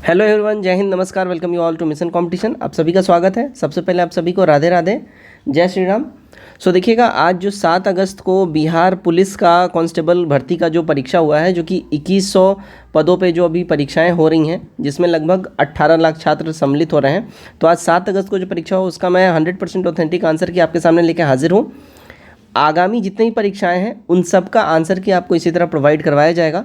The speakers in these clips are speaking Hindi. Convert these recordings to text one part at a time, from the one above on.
हेलो एवरीवन, जय हिंद, नमस्कार, welcome you all to Mission Competition. आप सभी का स्वागत है। सबसे पहले आप सभी को राधे राधे, जय श्री राम। देखिएगा, आज जो 7 अगस्त को बिहार पुलिस का कांस्टेबल भर्ती का जो परीक्षा हुआ है, जो कि 2100 पदों पे जो अभी परीक्षाएं हो रही हैं, जिसमें लगभग 18 लाख छात्र सम्मिलित हो रहे हैं। तो आज 7 अगस्त को जो परीक्षा हो उसका मैं 100% ऑथेंटिक आंसर की आपके सामने लेकर हाजिर हूँ। आगामी जितनी भी परीक्षाएं हैं उन सब का आंसर की आपको इसी तरह प्रोवाइड करवाया जाएगा।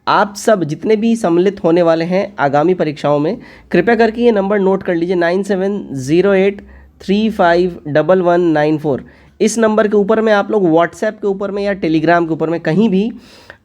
आप सब जितने भी सम्मिलित होने वाले हैं आगामी परीक्षाओं में, कृपया करके ये नंबर नोट कर लीजिए 9708351194। इस नंबर के ऊपर में आप लोग व्हाट्सएप के ऊपर में या टेलीग्राम के ऊपर में कहीं भी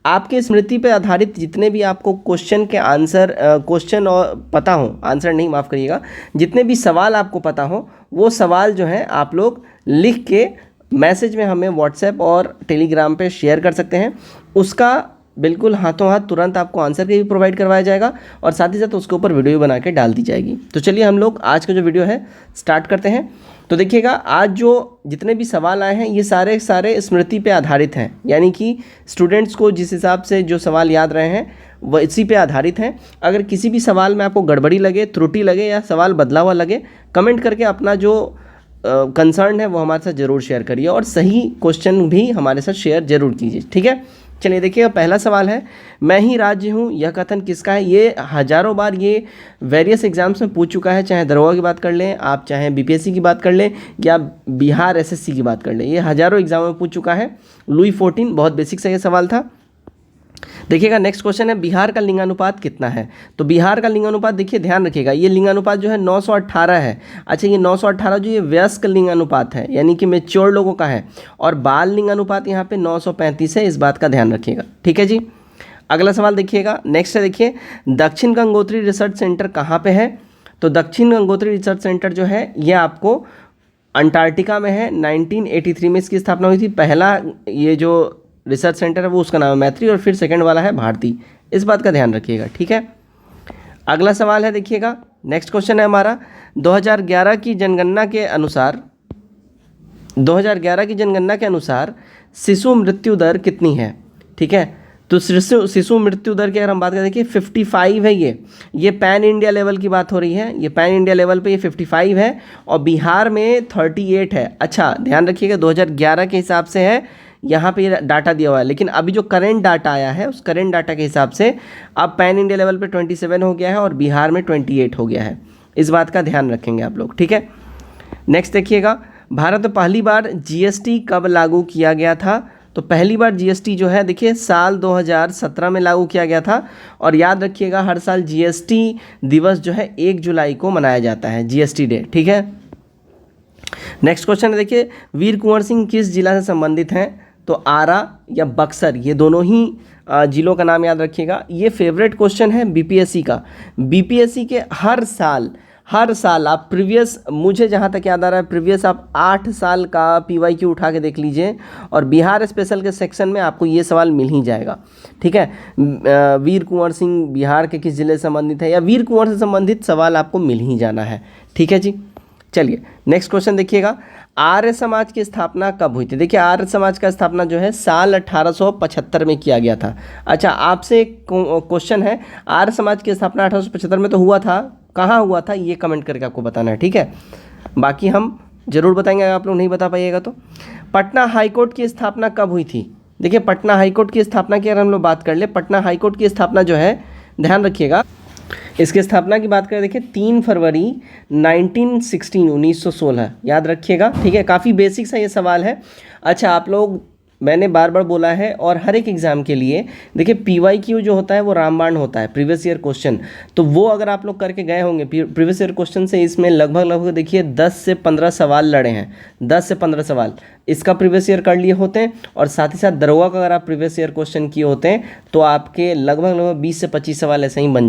आपके स्मृति पे आधारित जितने भी आपको क्वेश्चन के आंसर क्वेश्चन और पता हो, आंसर नहीं माफ़ करिएगा, जितने भी सवाल आपको पता हो वो सवाल जो है आप लोग लिख के मैसेज में हमें व्हाट्सएप और टेलीग्राम पे शेयर कर सकते हैं। उसका बिल्कुल हाथों हाथ तुरंत आपको आंसर के भी प्रोवाइड करवाया जाएगा और साथ ही साथ उसके ऊपर वीडियो बना के डाल दी जाएगी। तो चलिए हम लोग आज का जो वीडियो है स्टार्ट करते हैं। तो देखिएगा, आज जो जितने भी सवाल आए हैं ये सारे स्मृति पे आधारित हैं, यानी कि स्टूडेंट्स को जिस हिसाब से जो सवाल याद रहे हैं वह इसी पे आधारित हैं। अगर किसी भी सवाल में आपको गड़बड़ी लगे, त्रुटि लगे या सवाल बदला हुआ लगे, कमेंट करके अपना जो कंसर्न है वो हमारे साथ ज़रूर शेयर करिए और सही क्वेश्चन भी हमारे साथ शेयर जरूर कीजिए, ठीक है। चलिए देखिएगा, पहला सवाल है, मैं ही राज्य हूँ, यह कथन किसका है। ये हज़ारों बार ये वेरियस एग्जाम्स में पूछ चुका है, चाहे दरोगा की बात कर लें आप, चाहे बीपीएससी की बात कर लें या बिहार एसएससी की बात कर लें, ये हज़ारों एग्जाम में पूछ चुका है। लुई 14, बहुत बेसिक सा ये सवाल था। देखिएगा, नेक्स्ट क्वेश्चन है, बिहार का लिंगानुपात कितना है। तो बिहार का लिंगानुपात देखिए, ध्यान रखिएगा, ये लिंगानुपात जो है 918 है। अच्छा, ये 918 जो ये वयस्क लिंगानुपात है, यानी कि मेच्योर लोगों का है, और बाल लिंगानुपात यहाँ पे 935 है। इस बात का ध्यान रखिएगा, ठीक है जी। अगला सवाल देखिएगा, नेक्स्ट है, देखिए दक्षिण गंगोत्री रिसर्च सेंटर कहाँ पे है। तो दक्षिण गंगोत्री रिसर्च सेंटर जो है ये आपको अंटार्कटिका में है। 1983 में इसकी स्थापना हुई थी। पहला ये जो रिसर्च सेंटर है वो उसका नाम है मैत्री, और फिर सेकंड वाला है भारती। इस बात का ध्यान रखिएगा, ठीक है। अगला सवाल है, देखिएगा नेक्स्ट क्वेश्चन है हमारा, 2011 की जनगणना के अनुसार शिशु मृत्यु दर कितनी है, ठीक है। तो शिशु मृत्यु दर की अगर हम बात करें, देखिए 55 है। ये पैन इंडिया लेवल की बात हो रही है, ये पैन इंडिया लेवल पे ये 55 है और बिहार में 38 है। अच्छा, ध्यान रखिएगा, 2011 के हिसाब से है, यहाँ पे ये डाटा दिया हुआ है, लेकिन अभी जो करेंट डाटा आया है उस करेंट डाटा के हिसाब से अब पैन इंडिया लेवल पे 27 हो गया है और बिहार में 28 हो गया है। इस बात का ध्यान रखेंगे आप लोग, ठीक है। नेक्स्ट देखिएगा, भारत में पहली बार जीएसटी कब लागू किया गया था। तो पहली बार जीएसटी जो है देखिए साल 2017 में लागू किया गया था। और याद रखिएगा, हर साल जीएसटी दिवस जो है 1 जुलाई को मनाया जाता है, जीएसटी डे, ठीक है। नेक्स्ट क्वेश्चन है, देखिए वीर कुंवर सिंह किस जिला से संबंधित हैं। तो आरा या बक्सर, ये दोनों ही जिलों का नाम याद रखिएगा। ये फेवरेट क्वेश्चन है बीपीएससी का। बीपीएससी के हर साल आप प्रीवियस, मुझे जहाँ तक याद आ रहा है, प्रीवियस आप 8 साल का पीवाईक्यू उठा के देख लीजिए और बिहार स्पेशल के सेक्शन में आपको ये सवाल मिल ही जाएगा, ठीक है। वीर कुंवर सिंह बिहार के किस जिले से संबंधित है, या वीर कुंवर से संबंधित सवाल आपको मिल ही जाना है, ठीक है जी। चलिए नेक्स्ट क्वेश्चन देखिएगा, आर्य समाज की स्थापना कब हुई थी। देखिए, आर्य समाज का स्थापना जो है साल 1875 में किया गया था। अच्छा, आपसे एक क्वेश्चन है, आर्य समाज की स्थापना 1875 में तो हुआ था, कहाँ हुआ था ये कमेंट करके आपको बताना है, ठीक है। बाकी हम जरूर बताएंगे, अगर आप लोग नहीं बता पाइएगा तो। पटना हाईकोर्ट की स्थापना कब हुई थी। देखिए, पटना हाईकोर्ट की स्थापना की अगर हम लोग बात कर ले, पटना हाईकोर्ट की स्थापना जो है, ध्यान रखिएगा, इसकी स्थापना की बात करें, देखिए 3 फरवरी 1916, याद रखिएगा, ठीक है। काफ़ी बेसिक सा ये सवाल है। अच्छा, आप लोग, मैंने बार बार बोला है, और हर एक एग्ज़ाम के लिए देखिए पीवाईक्यू जो होता है वो रामबाण होता है, प्रीवियस ईयर क्वेश्चन। तो वो अगर आप लोग करके गए होंगे प्रीवियस ईयर क्वेश्चन से, इसमें लगभग देखिए 10 से 15 सवाल लड़े हैं, 10 से 15 सवाल इसका प्रीवियस ईयर कर लिए होते हैं, और साथ ही साथ दरोगा का अगर आप प्रीवियस ईयर क्वेश्चन किए होते हैं तो आपके लगभग 20 से 25 सवाल ऐसे ही बन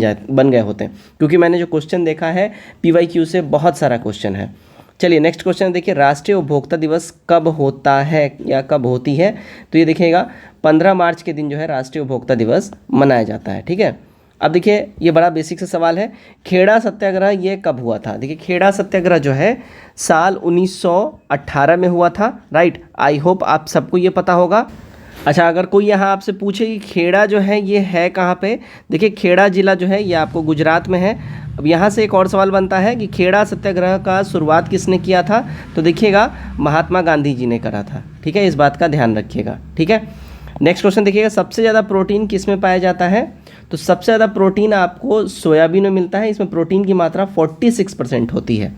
गए होते हैं, क्योंकि मैंने जो क्वेश्चन देखा है पीवाईक्यू से बहुत सारा क्वेश्चन है। चलिए नेक्स्ट क्वेश्चन देखिए, राष्ट्रीय उपभोक्ता दिवस कब होता है या कब होती है। तो ये देखिएगा 15 मार्च के दिन जो है राष्ट्रीय उपभोक्ता दिवस मनाया जाता है, ठीक है। अब देखिए, ये बड़ा बेसिक सा सवाल है, खेड़ा सत्याग्रह ये कब हुआ था। देखिए, खेड़ा सत्याग्रह जो है साल 1918 में हुआ था, राइट। आई होप आप सबको ये पता होगा। अच्छा, अगर कोई यहाँ आपसे पूछे कि खेड़ा जो है ये है कहाँ पे, देखिए खेड़ा जिला जो है ये आपको गुजरात में है। अब यहाँ से एक और सवाल बनता है कि खेड़ा सत्याग्रह का शुरुआत किसने किया था, तो देखिएगा महात्मा गांधी जी ने करा था। ठीक है, इस बात का ध्यान रखिएगा। ठीक है, नेक्स्ट क्वेश्चन देखिएगा, सबसे ज़्यादा प्रोटीन किस में पाया जाता है, तो सबसे ज़्यादा प्रोटीन आपको सोयाबीन में मिलता है। इसमें प्रोटीन की मात्रा 46% होती है।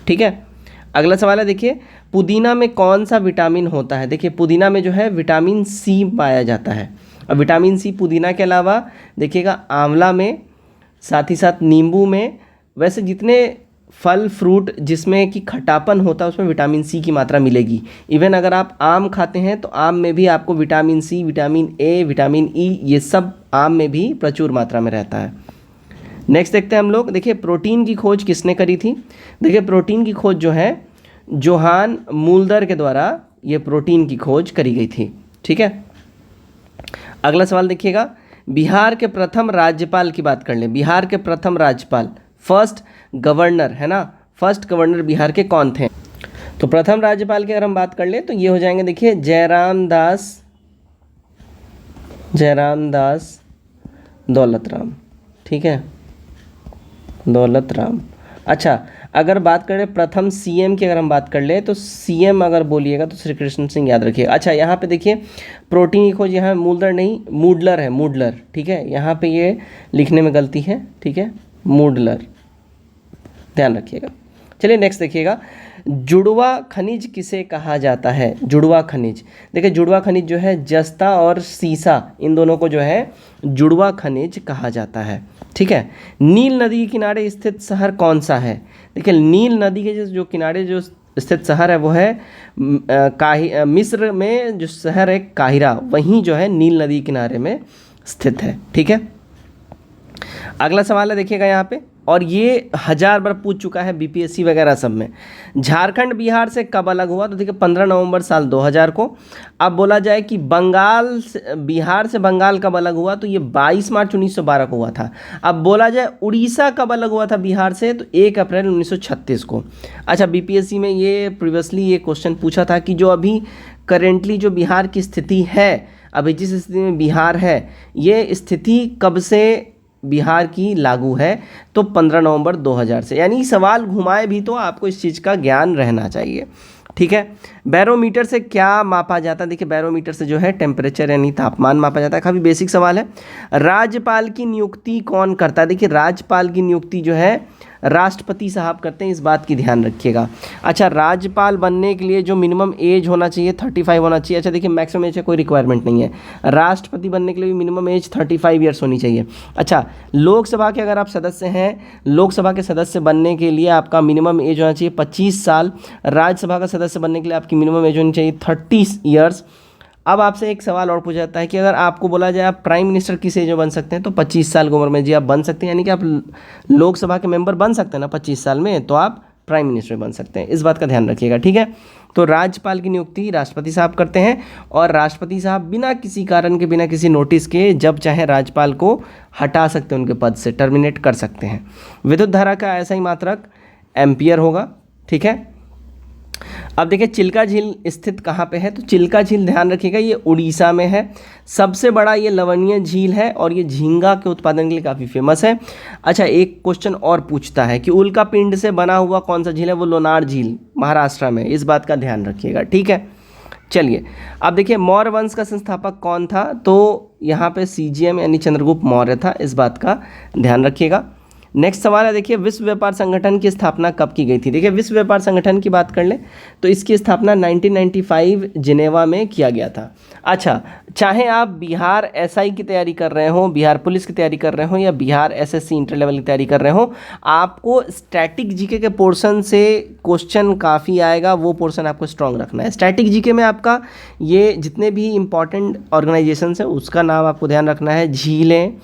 ठीक है, अगला सवाल है, देखिए पुदीना में कौन सा विटामिन होता है। देखिए पुदीना में जो है विटामिन सी पाया जाता है। अब विटामिन सी पुदीना के अलावा देखिएगा आंवला में, साथ ही साथ नींबू में, वैसे जितने फल फ्रूट जिसमें कि खट्टापन होता है उसमें विटामिन सी की मात्रा मिलेगी। इवन अगर आप आम खाते हैं तो आम में भी आपको vitamin C, vitamin A, vitamin E, ये सब आम में भी प्रचुर मात्रा में रहता है। नेक्स्ट देखते हैं हम लोग, देखिए प्रोटीन की खोज किसने करी थी। देखिए प्रोटीन की खोज जो है जोहान मूल्डर के द्वारा ये प्रोटीन की खोज करी गई थी। ठीक है, अगला सवाल देखिएगा, बिहार के प्रथम राज्यपाल की बात कर लें। बिहार के प्रथम राज्यपाल, फर्स्ट गवर्नर है ना, फर्स्ट गवर्नर बिहार के कौन थे, तो प्रथम राज्यपाल की अगर हम बात कर लें तो ये हो जाएंगे, देखिए जयराम दास दौलत राम। ठीक है, दौलत राम। अच्छा, अगर बात करें प्रथम सीएम की अगर हम बात कर ले तो सीएम अगर बोलिएगा तो श्री कृष्ण सिंह याद रखिएगा। अच्छा, यहाँ पे देखिए प्रोटीन की खोज यहाँ मूल्डर नहीं मूडलर है, मूडलर। ठीक है, यहाँ पे ये लिखने में गलती है। ठीक है, मूडलर, ध्यान रखिएगा। चलिए नेक्स्ट देखिएगा, जुड़वा खनिज किसे कहा जाता है। जुड़वा खनिज, देखिए जुड़वा खनिज जो है जस्ता और सीसा, इन दोनों को जो है जुड़वा खनिज कहा जाता है। ठीक है, नील नदी के किनारे स्थित शहर कौन सा है। देखिए नील नदी के जो किनारे जो स्थित शहर है वो है मिस्र में जो शहर है काहिरा, वहीं जो है नील नदी किनारे में स्थित है। ठीक है, अगला सवाल है देखिएगा यहाँ पे, और ये 1000 बार पूछ चुका है बीपीएससी वगैरह सब में। झारखंड बिहार से कब अलग हुआ, तो देखिए 15 नवंबर साल 2000 को। अब बोला जाए कि बिहार से बंगाल कब अलग हुआ, तो ये 22 मार्च 1912 को हुआ था। अब बोला जाए उड़ीसा कब अलग हुआ था बिहार से, तो 1 अप्रैल 1936 को। अच्छा, बीपीएससी में ये प्रीवियसली ये क्वेश्चन पूछा था कि जो अभी करेंटली जो बिहार की स्थिति है, अभी जिस स्थिति में बिहार है, ये स्थिति कब से बिहार की लागू है, तो 15 नवंबर 2000 से। यानी सवाल घुमाए भी तो आपको इस चीज़ का ज्ञान रहना चाहिए। ठीक है, बैरोमीटर से क्या मापा जाता है। देखिए बैरोमीटर से जो है टेम्परेचर यानी तापमान मापा जाता है। काफ़ी बेसिक सवाल है। राज्यपाल की नियुक्ति कौन करता है। देखिए राज्यपाल की नियुक्ति जो है राष्ट्रपति साहब करते हैं, इस बात की ध्यान रखिएगा। अच्छा, राज्यपाल बनने के लिए जो मिनिमम एज होना चाहिए 35 होना चाहिए। अच्छा देखिए मैक्सिमम एज का कोई रिक्वायरमेंट नहीं है। राष्ट्रपति बनने के लिए भी मिनिमम एज 35 ईयर्स होनी चाहिए। अच्छा, लोकसभा के अगर आप सदस्य हैं, लोकसभा के सदस्य बनने के लिए आपका मिनिमम एज होना चाहिए 25 साल। राज्यसभा का सदस्य बनने के लिए आपकी मिनिमम एज होनी चाहिए 30 ईयर्स। अब आपसे एक सवाल और पूछा जाता है कि अगर आपको बोला जाए आप प्राइम मिनिस्टर किस एज में बन सकते हैं, तो 25 साल की उम्र में जी आप बन सकते हैं। यानी कि आप लोकसभा के मेंबर बन सकते हैं ना 25 साल में, तो आप प्राइम मिनिस्टर बन सकते हैं। इस बात का ध्यान रखिएगा। ठीक है, तो राज्यपाल की नियुक्ति राष्ट्रपति साहब करते हैं, और राष्ट्रपति साहब बिना किसी कारण के, बिना किसी नोटिस के जब चाहे राज्यपाल को हटा सकते हैं, उनके पद से टर्मिनेट कर सकते हैं। विद्युत धारा का ऐसा ही मात्रक एम्पियर होगा। ठीक है, अब देखिए चिल्का झील स्थित कहाँ पे है, तो चिल्का झील ध्यान रखिएगा ये उड़ीसा में है। सबसे बड़ा ये लवणीय झील है और ये झींगा के उत्पादन के लिए काफ़ी फेमस है। अच्छा, एक क्वेश्चन और पूछता है कि उल्का पिंड से बना हुआ कौन सा झील है, वो लोनार झील महाराष्ट्र में, इस बात का ध्यान रखिएगा। ठीक है, चलिए अब देखिए मौर्य वंश का संस्थापक कौन था, तो यहाँ पे CGM यानी चंद्रगुप्त मौर्य था, इस बात का ध्यान रखिएगा। नेक्स्ट सवाल है देखिए, विश्व व्यापार संगठन की स्थापना कब की गई थी। देखिए विश्व व्यापार संगठन की बात कर लें तो इसकी स्थापना 1995 जिनेवा में किया गया था। अच्छा, चाहे आप बिहार SI की तैयारी कर रहे हो, बिहार पुलिस की तैयारी कर रहे हो, या बिहार SSC इंटर लेवल की तैयारी कर रहे हो, आपको स्टैटिक जीके के पोर्शन से क्वेश्चन काफ़ी आएगा, वो पोर्शन आपको स्ट्रॉन्ग रखना है। स्टैटिक जीके में आपका ये जितने भी इंपॉर्टेंट ऑर्गेनाइजेशन है उसका नाम आपको ध्यान रखना है, झीलें,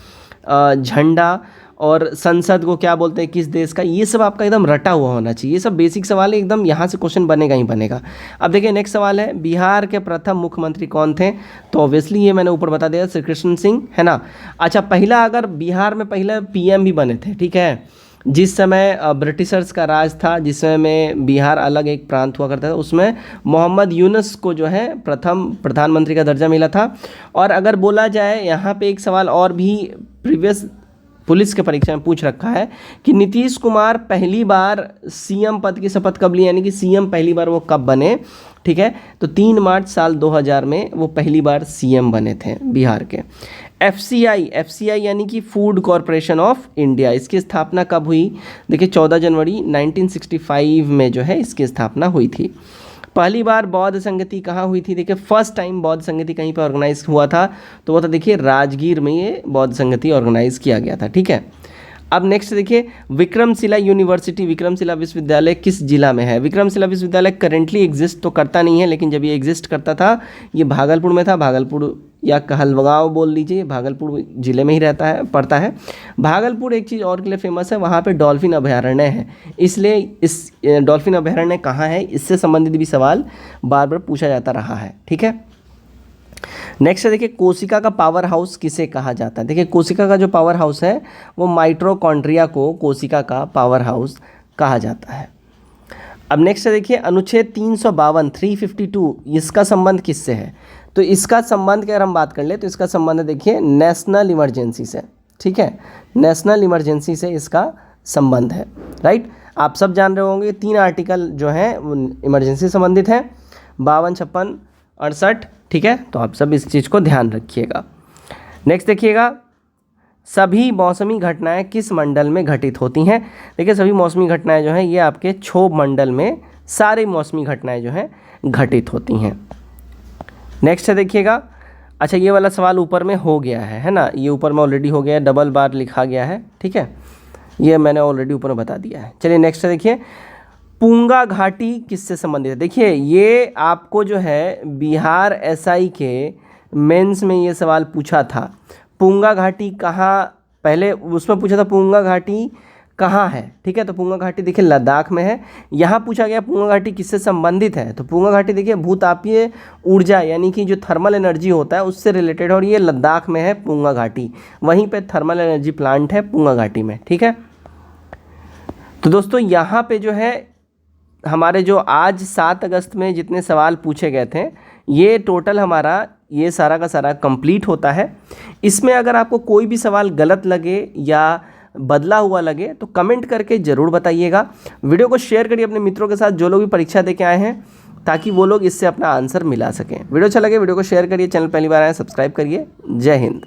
झंडा और संसद को क्या बोलते हैं किस देश का, ये सब आपका एकदम रटा हुआ होना चाहिए। ये सब बेसिक सवाल है, एकदम यहाँ से क्वेश्चन बनेगा ही बनेगा। अब देखिए नेक्स्ट सवाल है, बिहार के प्रथम मुख्यमंत्री कौन थे, तो ऑब्वियसली ये मैंने ऊपर बता दिया, श्री कृष्ण सिंह है ना। अच्छा, पहला अगर बिहार में पहले PM भी बने थे, ठीक है, जिस समय ब्रिटिशर्स का राज था, जिस समय में बिहार अलग एक प्रांत हुआ करता था, उसमें मोहम्मद यूनुस को जो है प्रथम प्रधानमंत्री का दर्जा मिला था। और अगर बोला जाए, यहाँ पे एक सवाल और भी प्रीवियस पुलिस के परीक्षा में पूछ रखा है कि नीतीश कुमार पहली बार सीएम पद की शपथ कब ली, यानी कि सीएम पहली बार वो कब बने। ठीक है, तो 3 मार्च साल 2000 में वो पहली बार सीएम बने थे बिहार के। एफसीआई यानी कि फूड कॉरपोरेशन ऑफ इंडिया, इसकी स्थापना कब हुई? देखिए 14 जनवरी 1965 में जो है इसकी स्थापना हुई थी। पहली बार बौद्ध संगति कहाँ हुई थी? देखिए फर्स्ट टाइम बौद्ध संगति कहीं पर ऑर्गेनाइज हुआ था, तो वो था देखिए राजगीर में ये बौद्ध संगति ऑर्गेनाइज किया गया था। ठीक है, अब नेक्स्ट देखिए विक्रमशिला यूनिवर्सिटी, विक्रमशिला विश्वविद्यालय किस जिला में है? विक्रमशिला विश्वविद्यालय करेंटली एग्जिस्ट तो करता नहीं है, लेकिन जब ये एग्जिस्ट करता था ये भागलपुर में था। भागलपुर या कहलगांव बोल लीजिए, भागलपुर जिले में ही रहता है, पड़ता है। भागलपुर एक चीज़ और के लिए फेमस है, वहाँ पे डॉल्फिन अभयारण्य है, इसलिए इस डॉल्फिन अभयारण्य कहाँ है इससे संबंधित भी सवाल बार बार पूछा जाता रहा है। ठीक है, नेक्स्ट देखिए कोशिका का पावर हाउस किसे कहा जाता है? देखिए कोशिका का जो पावर हाउस है वो माइटोकॉन्ड्रिया को कोशिका का पावर हाउस कहा जाता है। अब नेक्स्ट देखिए अनुच्छेद 352 इसका संबंध किससे है? तो इसका संबंध की अगर हम बात कर ले तो इसका संबंध देखिए नेशनल इमरजेंसी से। ठीक है, नेशनल इमरजेंसी से इसका संबंध है। राइट, आप सब जान रहे होंगे 3 आर्टिकल जो हैं वो इमरजेंसी संबंधित हैं, 52, 56, 68। ठीक है, तो आप सब इस चीज़ को ध्यान रखिएगा। नेक्स्ट देखिएगा सभी मौसमी घटनाएं किस मंडल में घटित होती हैं? देखिए सभी मौसमी घटनाएं जो हैं ये आपके क्षोभ मंडल में सारी मौसमी घटनाएं जो हैं घटित होती हैं। नेक्स्ट है देखिएगा, अच्छा ये वाला सवाल ऊपर में हो गया है ना, ये ऊपर में ऑलरेडी हो गया है, डबल बार लिखा गया है। ठीक है, ये मैंने ऑलरेडी ऊपर में बता दिया है। चलिए नेक्स्ट है देखिए पुंगा घाटी किससे संबंधित है? देखिए ये आपको जो है बिहार एसआई के मेंस में ये सवाल पूछा था, पुंगा घाटी कहाँ, पहले उसमें पूछा था पुंगा घाटी कहाँ है। ठीक है, तो पुंगा घाटी देखिए लद्दाख में है। यहाँ पूछा गया पुंगा घाटी किससे संबंधित है, तो पुंगा घाटी देखिए भूतापीय ऊर्जा यानी कि जो थर्मल एनर्जी होता है उससे रिलेटेड है, और ये लद्दाख में है पुंगा घाटी, वहीं पे थर्मल एनर्जी प्लांट है पुंगा घाटी में। ठीक है, तो दोस्तों यहाँ पे जो है हमारे जो आज 7 अगस्त में जितने सवाल पूछे गए थे ये टोटल हमारा ये सारा का सारा कंप्लीट होता है। इसमें अगर आपको कोई भी सवाल गलत लगे या बदला हुआ लगे तो कमेंट करके ज़रूर बताइएगा। वीडियो को शेयर करिए अपने मित्रों के साथ जो लोग भी परीक्षा दे के आए हैं, ताकि वो लोग इससे अपना आंसर मिला सकें। वीडियो अच्छा लगे वीडियो को शेयर करिए, चैनल पहली बार आए सब्सक्राइब करिए। जय हिंद।